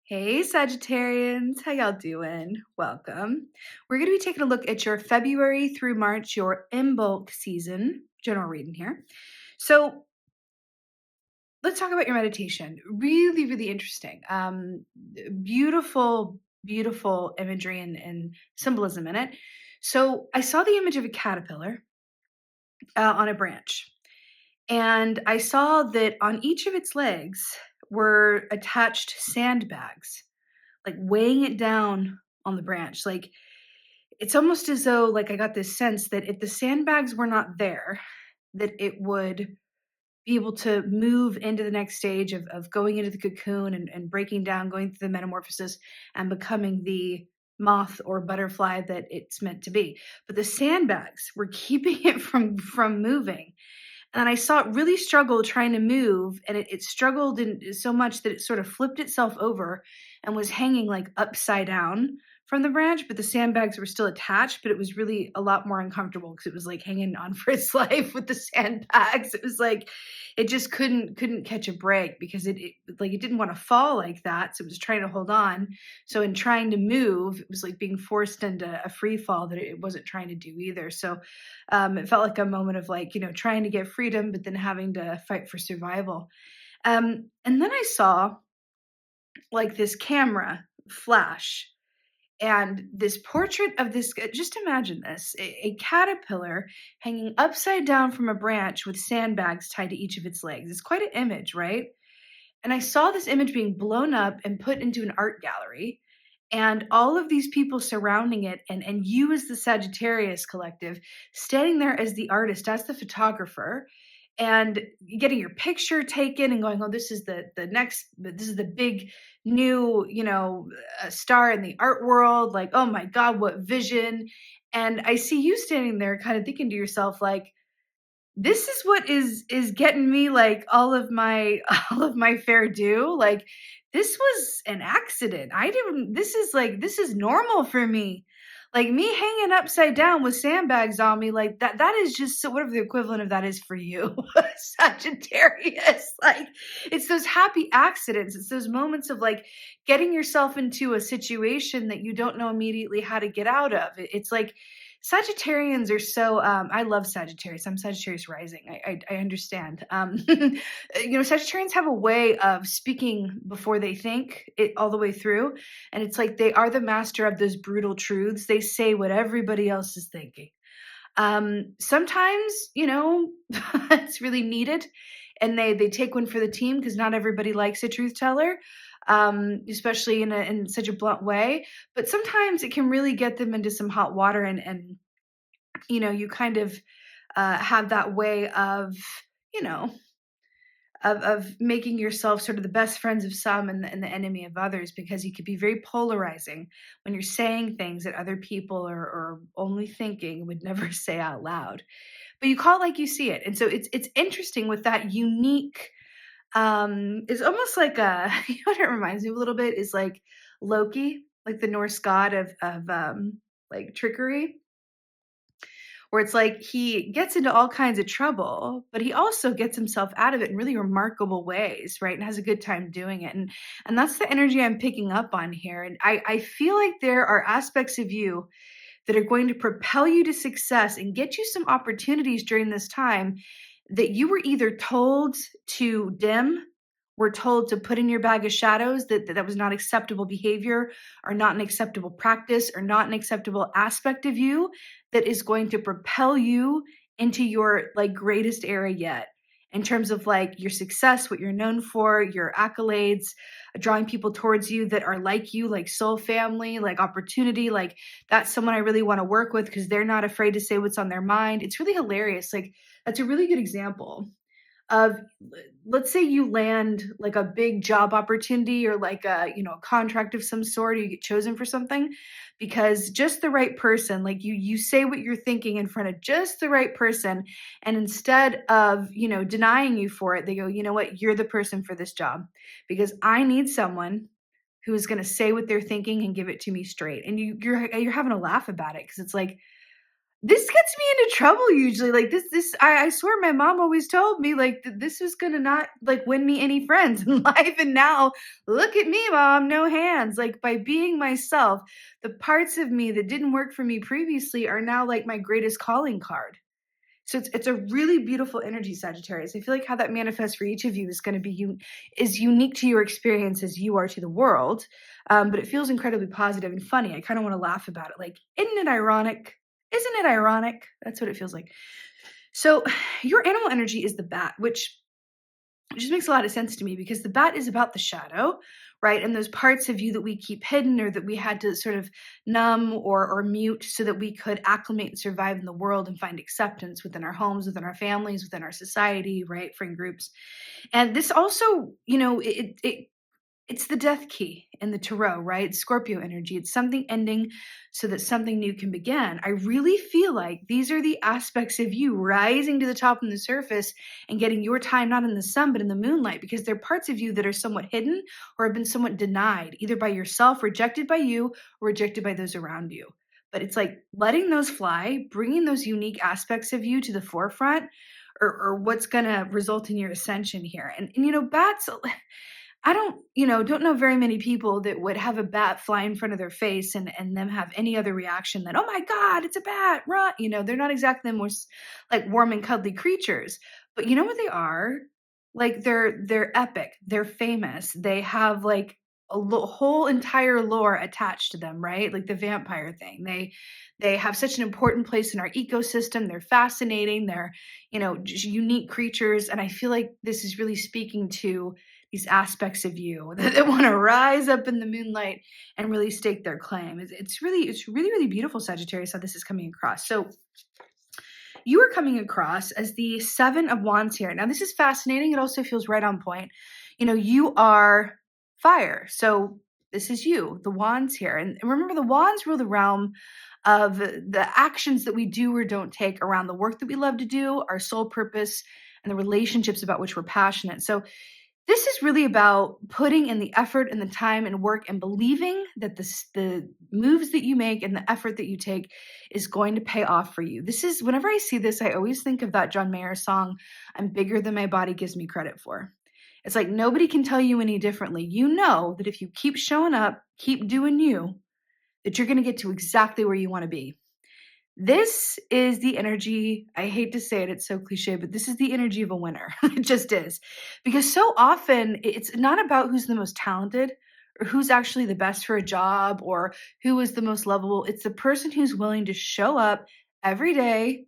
Hey Sagittarians, how y'all doing? Welcome. We're going to be taking a look at your February through March, your Imbolc season, general reading here. So let's talk about your meditation. Really, really interesting. Beautiful, beautiful imagery and symbolism in it. So I saw the image of a caterpillar on a branch, and I saw that on each of its legs were attached sandbags, like weighing it down on the branch. Like it's almost as though like I got this sense that if the sandbags were not there, that it would be able to move into the next stage of going into the cocoon and breaking down, going through the metamorphosis and becoming the moth or butterfly that it's meant to be. But the sandbags were keeping it from moving. And I saw it really struggle trying to move, and it struggled so much that it sort of flipped itself over and was hanging like upside down from the branch, but the sandbags were still attached, but it was really a lot more uncomfortable because it was like hanging on for its life with the sandbags. It was like it just couldn't catch a break because it like it didn't want to fall like that. So it was trying to hold on. So in trying to move, it was like being forced into a free fall that it wasn't trying to do either. So it felt like a moment of like, trying to get freedom, but then having to fight for survival. And then I saw like this camera flash and this portrait of this. Just imagine this, a caterpillar hanging upside down from a branch with sandbags tied to each of its legs. It's quite an image, right? And I saw this image being blown up and put into an art gallery, and all of these people surrounding it, and you as the Sagittarius collective standing there as the artist, as the photographer, and getting your picture taken and going, oh, this is the big new, star in the art world. Like, oh my God, what vision. And I see you standing there kind of thinking to yourself, like, this is what is getting me like all of my all of my fair due. Like this was an accident. I didn't this is normal for me. Like me hanging upside down with sandbags on me, like that is just so whatever the equivalent of that is for you, Sagittarius. Like it's those happy accidents. It's those moments of like getting yourself into a situation that you don't know immediately how to get out of. It's like Sagittarians are so I love Sagittarius. I'm Sagittarius rising. I understand. Sagittarians have a way of speaking before they think it all the way through. And it's like they are the master of those brutal truths. They say what everybody else is thinking. Sometimes, it's really needed, and they take one for the team because not everybody likes a truth teller, especially in such a blunt way. But sometimes it can really get them into some hot water, and you kind of have that way of you know of making yourself sort of the best friends of some and the enemy of others, because you could be very polarizing when you're saying things that other people are only thinking, would never say out loud, but you call it like you see it. And so it's interesting with that unique, it's almost like a what it reminds me of a little bit is like Loki, like the Norse god of like trickery, where it's like he gets into all kinds of trouble, but he also gets himself out of it in really remarkable ways, right? And has a good time doing it. And that's the energy I'm picking up on here. And I feel like there are aspects of you that are going to propel you to success and get you some opportunities during this time that you were either told to dim, were told to put in your bag of shadows, that was not acceptable behavior or not an acceptable practice or not an acceptable aspect of you, that is going to propel you into your like greatest era yet in terms of like your success, what you're known for, your accolades, drawing people towards you that are like you, like soul family, like opportunity, like that's someone I really want to work with because they're not afraid to say what's on their mind. It's really hilarious. Like that's a really good example of, let's say you land like a big job opportunity or like a contract of some sort, or you get chosen for something because just the right person, like you say what you're thinking in front of just the right person, and instead of denying you for it, they go, you know what, you're the person for this job because I need someone who is going to say what they're thinking and give it to me straight. And you're having a laugh about it because it's like, This gets me into trouble usually. Like I swear my mom always told me like this was gonna not like win me any friends in life. And now look at me, mom, no hands. Like by being myself, the parts of me that didn't work for me previously are now like my greatest calling card. So it's a really beautiful energy, Sagittarius. I feel like how that manifests for each of you is going to be is unique to your experience as you are to the world. But it feels incredibly positive and funny. I kind of want to laugh about it. Like, isn't it ironic? Isn't it ironic? That's what it feels like. So your animal energy is the bat, which just makes a lot of sense to me because the bat is about the shadow, right? And those parts of you that we keep hidden or that we had to sort of numb or mute so that we could acclimate and survive in the world and find acceptance within our homes, within our families, within our society, right? Friend groups. And this also, it's the death key in the tarot, right? Scorpio energy. It's something ending so that something new can begin. I really feel like these are the aspects of you rising to the top on the surface and getting your time not in the sun, but in the moonlight, because they're parts of you that are somewhat hidden or have been somewhat denied, either by yourself, rejected by you, or rejected by those around you. But it's like letting those fly, bringing those unique aspects of you to the forefront, or what's going to result in your ascension here. And bats, I don't know very many people that would have a bat fly in front of their face and them have any other reaction than, oh my God, it's a bat, run. They're not exactly the most like warm and cuddly creatures, but you know what they are? Like they're epic. They're famous. They have like a whole entire lore attached to them, right? Like the vampire thing. They have such an important place in our ecosystem. They're fascinating. They're, just unique creatures. And I feel like this is really speaking to these aspects of you that want to rise up in the moonlight and really stake their claim. It's really, really beautiful, Sagittarius, how this is coming across. So you are coming across as the Seven of Wands here. Now, this is fascinating. It also feels right on point. You are fire. So this is you, the Wands here. And remember, the Wands rule the realm of the actions that we do or don't take around the work that we love to do, our soul purpose, and the relationships about which we're passionate. So this is really about putting in the effort and the time and work and believing that the moves that you make and the effort that you take is going to pay off for you. This is, whenever I see this, I always think of that John Mayer song, I'm bigger than my body gives me credit for. It's like nobody can tell you any differently. You know that if you keep showing up, keep doing you, that you're going to get to exactly where you want to be. This is the energy, I hate to say it, it's so cliche, but this is the energy of a winner. It just is. Because so often it's not about who's the most talented or who's actually the best for a job or who is the most lovable. It's the person who's willing to show up every day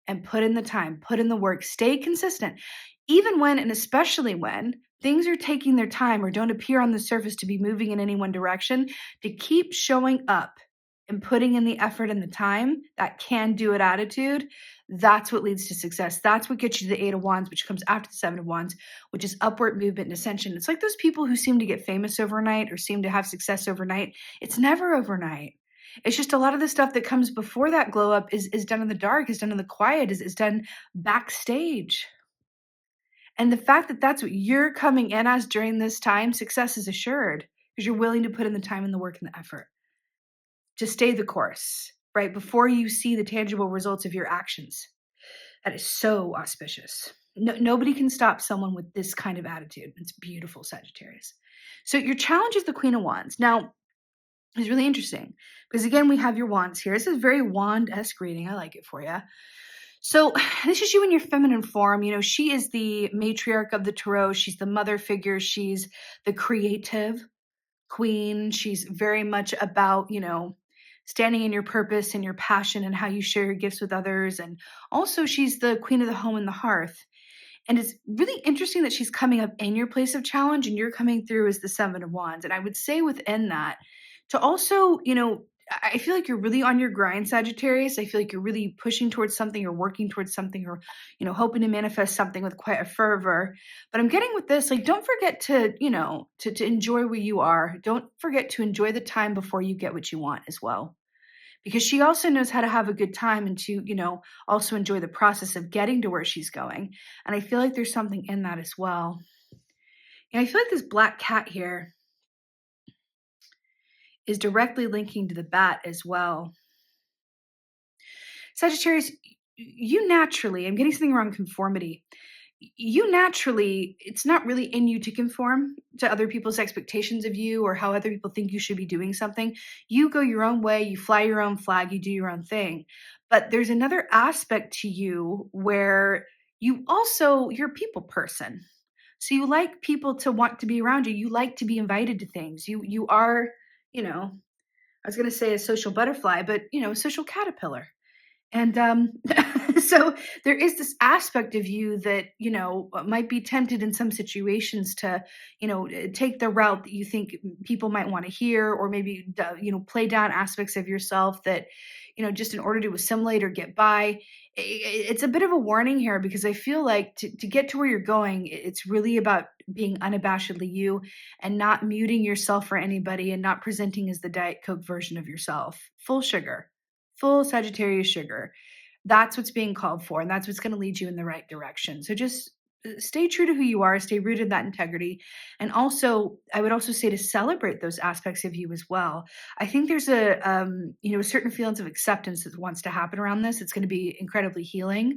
and put in the time, put in the work, stay consistent, even when and especially when things are taking their time or don't appear on the surface to be moving in any one direction, to keep showing up and putting in the effort and the time, that can do it attitude, that's what leads to success. That's what gets you to the Eight of Wands, which comes after the Seven of Wands, which is upward movement and ascension. It's like those people who seem to get famous overnight or seem to have success overnight. It's never overnight. It's just a lot of the stuff that comes before that glow up is done in the dark, is done in the quiet, is done backstage. And the fact that that's what you're coming in as during this time, success is assured because you're willing to put in the time and the work and the effort to stay the course, right? Before you see the tangible results of your actions. That is so auspicious. Nobody can stop someone with this kind of attitude. It's beautiful, Sagittarius. So your challenge is the Queen of Wands. Now, it's really interesting because again, we have your wands here. This is very wand-esque reading. I like it for you. So this is you in your feminine form. She is the matriarch of the tarot. She's the mother figure. She's the creative queen. She's very much about, standing in your purpose and your passion and how you share your gifts with others. And also she's the queen of the home and the hearth. And it's really interesting that she's coming up in your place of challenge and you're coming through as the Seven of Wands. And I would say within that to also, I feel like you're really on your grind, Sagittarius. I feel like you're really pushing towards something or working towards something or, hoping to manifest something with quite a fervor. But I'm getting with this, like, don't forget to, to enjoy where you are. Don't forget to enjoy the time before you get what you want as well. Because she also knows how to have a good time and to, also enjoy the process of getting to where she's going. And I feel like there's something in that as well. And I feel like this black cat here is directly linking to the bat as well. Sagittarius, you naturally, I'm getting something wrong, conformity. You naturally, it's not really in you to conform to other people's expectations of you or how other people think you should be doing something. You go your own way, you fly your own flag, you do your own thing. But there's another aspect to you where you're a people person. So you like people to want to be around you. You like to be invited to things. You are, you know, I was going to say a social butterfly, but a social caterpillar. And so there is this aspect of you that, might be tempted in some situations to, take the route that you think people might want to hear, or maybe, play down aspects of yourself that, just in order to assimilate or get by. It's a bit of a warning here because I feel like to get to where you're going, it's really about being unabashedly you and not muting yourself for anybody and not presenting as the Diet Coke version of yourself. Full sugar, full Sagittarius sugar. That's what's being called for, and that's what's going to lead you in the right direction. So just stay true to who you are, stay rooted in that integrity. And also, I would also say to celebrate those aspects of you as well. I think there's a certain feelings of acceptance that wants to happen around this. It's going to be incredibly healing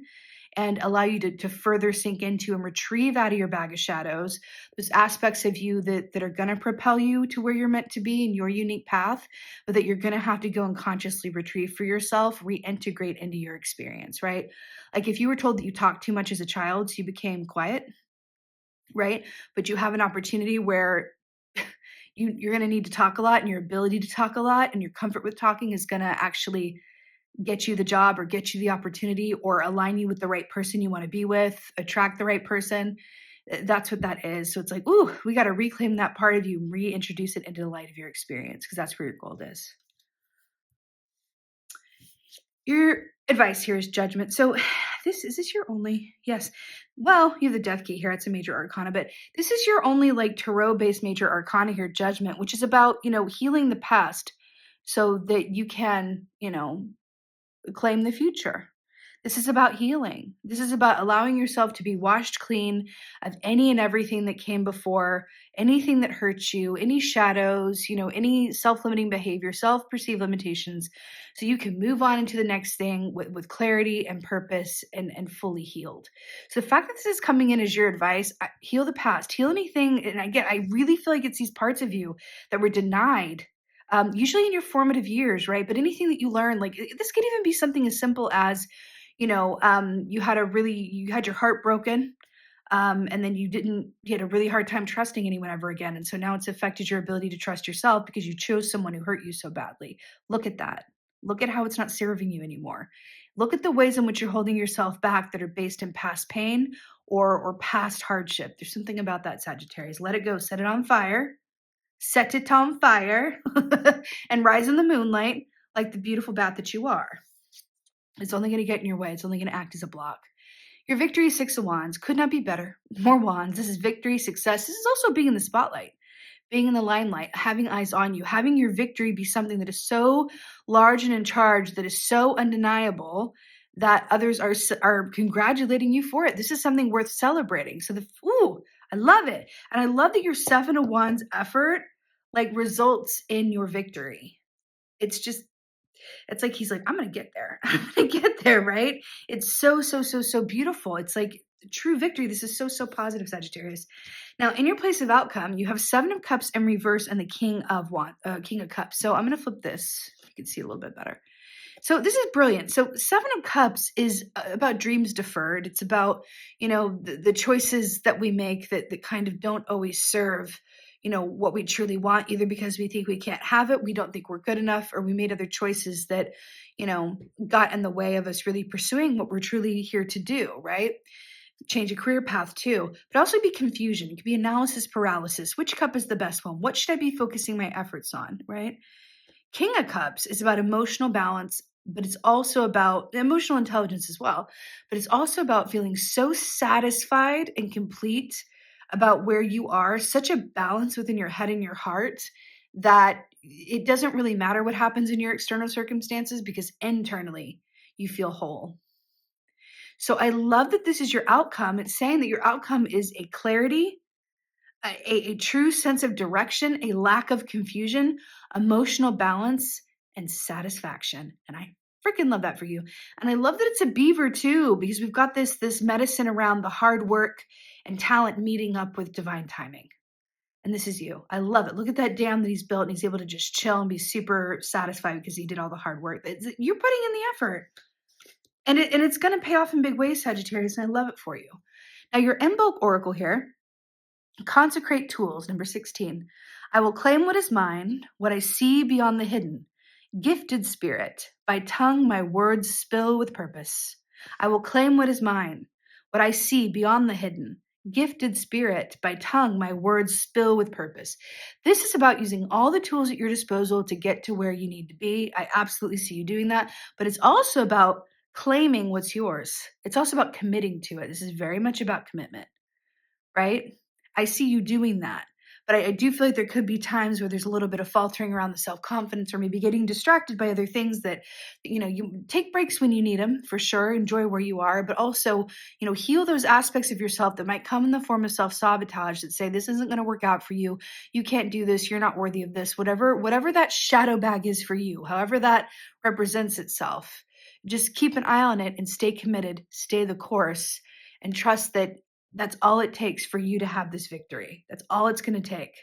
and allow you to further sink into and retrieve out of your bag of shadows those aspects of you that are going to propel you to where you're meant to be in your unique path, but that you're going to have to go and consciously retrieve for yourself, reintegrate into your experience, right? Like if you were told that you talked too much as a child, so you became quiet, right? But you have an opportunity where you're going to need to talk a lot, and your ability to talk a lot and your comfort with talking is going to actually get you the job or get you the opportunity or align you with the right person you want to be with, attract the right person. That's what that is. So it's like, ooh, we got to reclaim that part of you, reintroduce it into the light of your experience because that's where your gold is. Your advice here is judgment. So is this your only? Yes. Well, you have the death key here. It's a major arcana, but this is your only like tarot-based major arcana here, judgment, which is about, healing the past so that you can, claim the future. This is about healing. This is about allowing yourself to be washed clean of any and everything that came before, anything that hurts you, any shadows, any self-limiting behavior, self-perceived limitations, so you can move on into the next thing with clarity and purpose and fully healed. So the fact that this is coming in as your advice, heal the past, heal anything. And I really feel like it's these parts of you that were denied usually in your formative years, right? But anything that you learn, like this could even be something as simple as, you had your heart broken. And then you had a really hard time trusting anyone ever again. And so now it's affected your ability to trust yourself because you chose someone who hurt you so badly. Look at that. Look at how it's not serving you anymore. Look at the ways in which you're holding yourself back that are based in past pain or past hardship. There's something about that, Sagittarius. Let it go. Set it on fire. Set it on fire and rise in the moonlight like the beautiful bat that you are. It's only going to get in your way. It's only going to act as a block. Your victory, Six of Wands. Could not be better. More wands. This is victory, success. This is also being in the spotlight, being in the limelight, having eyes on you, having your victory be something that is so large and in charge, that is so undeniable that others are congratulating you for it. This is something worth celebrating. So I love it. And I love that your Seven of Wands effort results in your victory. It's like he's like, I'm going to get there. I'm going to get there, right? It's so, so, so, so beautiful. It's like true victory. This is so, so positive, Sagittarius. Now, in your place of outcome, you have Seven of Cups in reverse and the King of Cups. So I'm going to flip this. You can see a little bit better. So this is brilliant. So Seven of Cups is about dreams deferred. It's about, the choices that we make that kind of don't always serve, what we truly want, either because we think we can't have it, we don't think we're good enough, or we made other choices that, got in the way of us really pursuing what we're truly here to do, right? Change a career path too, but also be confusion. It could be analysis paralysis. Which cup is the best one? What should I be focusing my efforts on, right? King of Cups is about emotional balance, but it's also about emotional intelligence as well. But it's also about feeling so satisfied and complete about where you are, such a balance within your head and your heart that it doesn't really matter what happens in your external circumstances because internally you feel whole. So I love that this is your outcome. It's saying that your outcome is a clarity, a true sense of direction, a lack of confusion, emotional balance, and satisfaction. And I Freaking love that for you. And I love that it's a beaver too, because we've got this medicine around the hard work and talent meeting up with divine timing. And this is you. I love it. Look at that dam that he's built, and he's able to just chill and be super satisfied because he did all the hard work. You're putting in the effort. And it's going to pay off in big ways, Sagittarius, and I love it for you. Now, your Imbolc oracle here, consecrate tools, number 16. I will claim what is mine, what I see beyond the hidden. Gifted spirit, by tongue my words spill with purpose. I will claim what is mine, what I see beyond the hidden. Gifted spirit, by tongue my words spill with purpose. This is about using all the tools at your disposal to get to where you need to be. I absolutely see you doing that, but it's also about claiming what's yours. It's also about committing to it. This is very much about commitment, right? I see you doing that. But I do feel like there could be times where there's a little bit of faltering around the self-confidence, or maybe getting distracted by other things that, you take breaks when you need them, for sure. Enjoy where you are, but also, heal those aspects of yourself that might come in the form of self-sabotage that say, this isn't going to work out for you. You can't do this. You're not worthy of this. Whatever that shadow bag is for you, however that represents itself, just keep an eye on it and stay committed, stay the course, and trust that that's all it takes for you to have this victory. That's all it's going to take.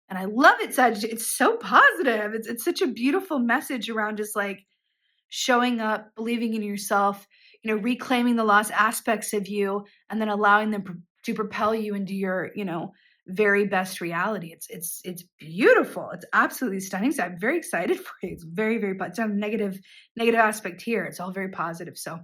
And I love it, Sagittarius. It's so positive. It's such a beautiful message around just like showing up, believing in yourself, reclaiming the lost aspects of you, and then allowing them to propel you into your, very best reality. It's beautiful. It's absolutely stunning. So I'm very excited for you. It's very, very positive. It's not negative aspect here. It's all very positive. So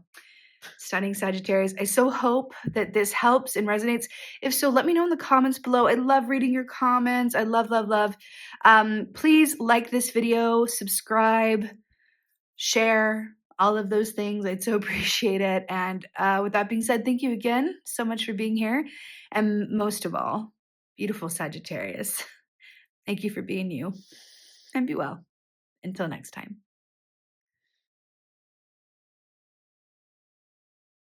stunning, Sagittarius. I so hope that this helps and resonates. If so, let me know in the comments below. I love reading your comments. I love, love, love. Please like this video, subscribe, share, all of those things. I'd so appreciate it. And with that being said, thank you again so much for being here. And most of all, beautiful Sagittarius, thank you for being you. And be well. Until next time.